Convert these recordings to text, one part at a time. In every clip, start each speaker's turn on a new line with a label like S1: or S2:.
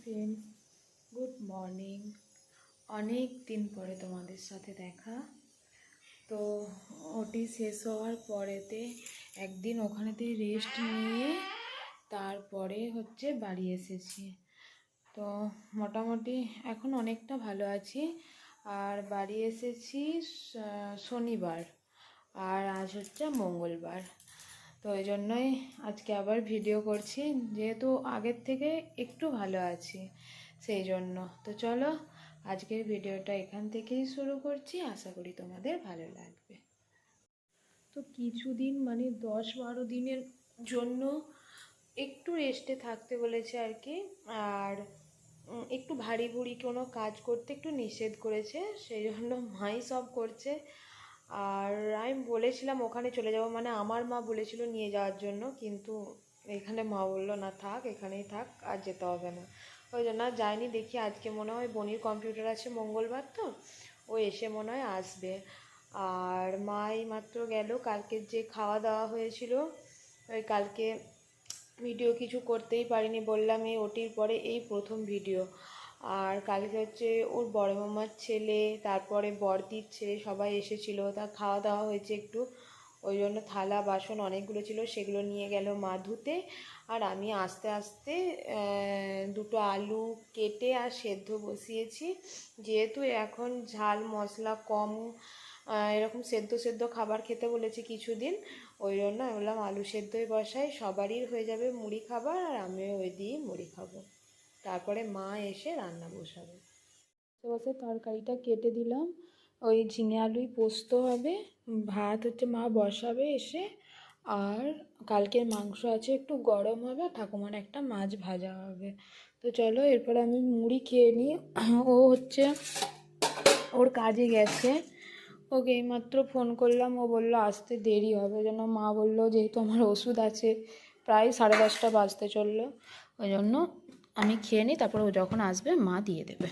S1: Friends, good morning. অনেক দিন পরে তোমাদের সাথে দেখা। তো ওটি শেষ হওয়ার পরেতে একদিন ওখানেতে রেস্ট নিয়ে তারপরে বাড়ি এসেছি। তো মোটামুটি এখন অনেকটা ভালো আছি। আর বাড়ি এসেছি শনিবার, আর আজ মঙ্গলবার। তো এই জন্যই আজকে আবার ভিডিও করছি, যেহেতু আগের থেকে একটু ভালো আছি সেই জন্য। তো চলো আজকের ভিডিওটা এখান থেকেই শুরু করছি, আশা করি তোমাদের ভালো লাগবে। তো কিছুদিন 10-12 দিনের জন্য একটু রেস্টে থাকতে বলেছে আর কি। আর একটু ভারী ভুরি কোনো কাজ করতে একটু নিষেধ করেছে, সেই জন্য মাই সব করছে। আর আমি বলেছিলাম ওখানে চলে যাব, আমার মা বলেছিল নিয়ে যাওয়ার জন্য, কিন্তু এখানে মা বললো না থাক, এখানেই থাক, আর যেতে হবে না। ওই জন্য যাইনি। দেখি আজকে মনে হয় বনির কম্পিউটার আছে মঙ্গলবার, তো ও এসে মনে হয় আসবে। আর মাই মাত্র গেল। কালকে যে খাওয়া দাওয়া হয়েছিল, ওই কালকে ভিডিও কিছু করতেই পারিনি, বললাম এই ওটির পরে এই প্রথম ভিডিও। আর কালকে ওর বড় মামার ছেলে, তারপরে বড়দির ছেলে সবাই এসেছিলো, তা খাওয়া দাওয়া হয়েছে একটু। ওই জন্য থালা বাসন অনেকগুলো ছিল, সেগুলো নিয়ে গেল মা ধুতে। আর আমি আস্তে আস্তে দুটো আলু কেটে আর সেদ্ধ বসিয়েছি, যেহেতু এখন ঝাল মশলা কম এরকম সেদ্ধ সেদ্ধ খাবার খেতে বলেছি কিছুদিন। ওই জন্য আমি বললাম আলু সেদ্ধই বসাই, সবারই হয়ে যাবে মুড়ি খাবার, আর আমিও ওই দিয়ে মুড়ি খাবো। তারপরে মা এসে রান্না বসাবে। বসে তরকারিটা কেটে দিলাম, ওই ঝিঙে আলুই পোস্ত হবে। ভাত মা বসাবে এসে। আর কালকের মাংস আছে, একটু গরম হবে, ঠাকুমার একটা মাছ ভাজা হবে। তো চলো এরপরে আমি মুড়ি খেয়ে নিই। ও ওর কাজে গেছে, ওকে এইমাত্র ফোন করলাম, ও বললো আসতে দেরি হবে। যেন মা বললো যেহেতু আমার ওষুধ আছে, প্রায় 10:30 বাজতে চললো, ওই জন্য আমি খেয়ে নিই, তারপর ও যখন আসবে মা দিয়ে দেবে।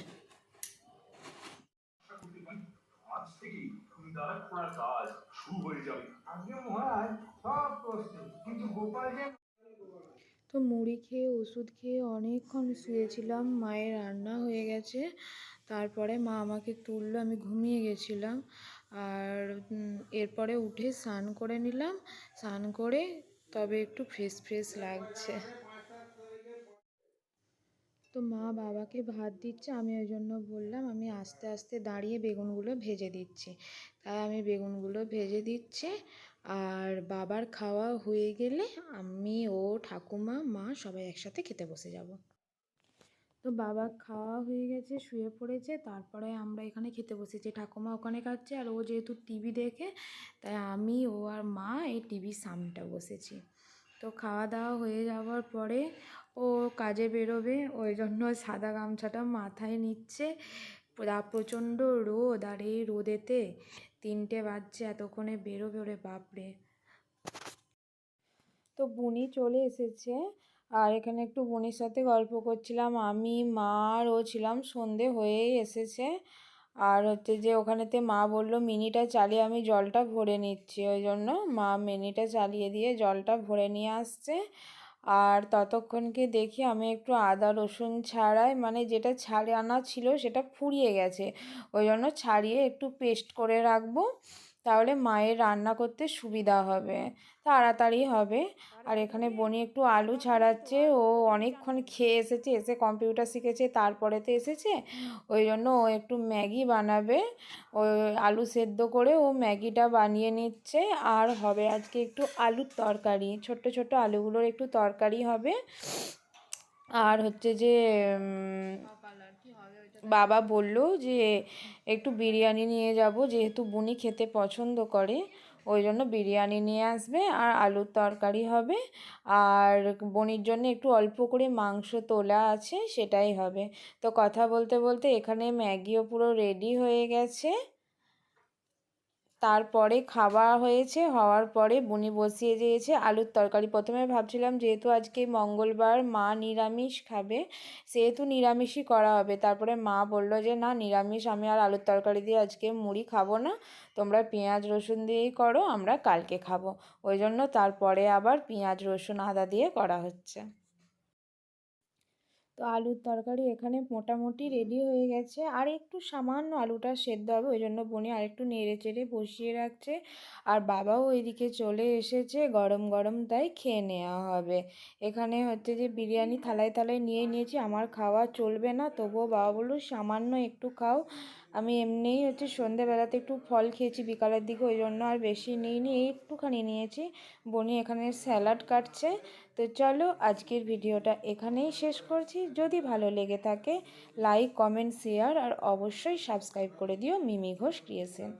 S1: তো মুড়ি খেয়ে ওষুধ খেয়ে অনেকক্ষণ শুয়েছিলাম, মায়ের রান্না হয়ে গেছে। তারপরে মা আমাকে তুললো, আমি ঘুমিয়ে গেছিলাম। আর এরপরে উঠে স্নান করে নিলাম, স্নান করে তবে একটু ফ্রেশ ফ্রেশ লাগছে। তো মা বাবাকে ভাত দিচ্ছে, আমি ওই জন্য বললাম আমি আস্তে আস্তে দাঁড়িয়ে বেগুনগুলো ভেজে দিচ্ছি। তাই আমি বেগুনগুলো ভেজে দিচ্ছি। আর বাবার খাওয়া হয়ে গেলে আমি, ও, ঠাকুমা, মা সবাই একসাথে খেতে বসে যাব। তো বাবা খাওয়া হয়ে গেছে, শুয়ে পড়েছে, তারপরে আমরা এখানে খেতে বসেছি। ঠাকুমা ওখানে খাচ্ছে, আর ও যেহেতু টিভি দেখে, তাই আমি, ও আর মা এই টিভির সামনেটা বসেছি। তো খাওয়া দাওয়া হয়ে যাওয়ার পরে ও কাজে বেরোবে, ওই জন্য সাদা গামছাটা মাথায় নিচ্ছে। প্রচণ্ড রোদ, আর এই রোদেতে 3টে বাজছে, এতক্ষণে বেরোবে, ওরে বাপরে। তো বুনি চলে এসেছে, আর এখানে একটু বুনির সাথে গল্প করছিলাম। আমি, মা আর ও ছিলাম, সন্ধে হয়েই এসেছে। আর যে ওখানেতে মা বলল মিনিটা চালিয়ে আমি জলটা ভরে নিচ্ছি, ওই জন্য মা মিনিটা চালিয়ে দিয়ে জলটা ভরে নিয়ে আসছে। আর ততক্ষণকে দেখি আমি একটু আদা রসুন ছাড়াই, যেটা ছাড়ানো ছিল সেটা ফুরিয়ে গেছে, ওই জন্য ছাড়িয়ে একটু পেস্ট করে রাখবো, তাহলে মায়ের রান্না করতে সুবিধা হবে, তাড়াতাড়ি হবে। আর এখানে বনি একটু আলু ছাড়াচ্ছে, ও অনেকক্ষণ খেয়ে এসেছে, এসে কম্পিউটার শিখেছে, তারপরেতে এসেছে, ওই জন্য ও একটু ম্যাগি বানাবে। ওই আলু সেদ্ধ করে ও ম্যাগিটা বানিয়ে নিচ্ছে। আর হবে আজকে একটু আলুর তরকারি, ছোট্ট ছোট্ট আলুগুলোর একটু তরকারি হবে। আর যে বাবা বলল যে একটু বিরিয়ানি নিয়ে যাব, যেহেতু বুনি খেতে পছন্দ করে, ওই জন্য বিরিয়ানি নিয়ে আসবে, আর আলুর তরকারি হবে। আর বনির জন্য একটু অল্প করে মাংস তোলা আছে, সেটাই হবে। তো কথা বলতে বলতে এখানে ম্যাগিও পুরো রেডি হয়ে গেছে। তারপরে খাওয়া হয়েছে, হওয়ার পরে বুনি বসিয়ে দিয়েছে আলুর তরকারি। প্রথমে ভাবছিলাম যেহেতু আজকে মঙ্গলবার, মা নিরামিষ খাবে, সেহেতু নিরামিষই করা হবে। তারপরে মা বলল যে না, নিরামিষ আমি আর আলুর তরকারি দিয়ে আজকে মুড়ি খাবো না, তোমরা পেঁয়াজ রসুন দিয়েই করো, আমরা কালকে খাবো। ওই জন্য তারপরে আবার পেঁয়াজ রসুন আদা দিয়ে করা হচ্ছে। তো আলুর তরকারি এখানে মোটামুটি রেডি হয়ে গেছে, আর একটু সামান্য আলুটা সেদ্ধ হবে, ওই জন্য বনি আর একটু নেড়ে চেড়ে বসিয়ে রাখছে। আর বাবাও ওইদিকে চলে এসেছে, গরম গরম তাই খেয়ে নেওয়া হবে। এখানে হচ্ছে যে বিরিয়ানি থালায় থালায় নিয়ে নিয়েছি, আমার খাওয়া চলবে না, তবুও বাবা বলল সামান্য একটু খাও। আমি এমনিই হচ্ছে সন্ধেবেলাতে একটু ফল খেয়েছি বিকালের দিকে, ওই জন্য আর বেশি নিইনি, একটুখানি নিয়েছি। বনি এখানে স্যালাড কাটছে। তো চলো আজকের ভিডিওটা এখানেই শেষ করছি। যদি ভালো লেগে থাকে লাইক, কমেন্ট, শেয়ার আর অবশ্যই সাবস্ক্রাইব করে দিও মিমি ঘোষ ক্রিয়েশন।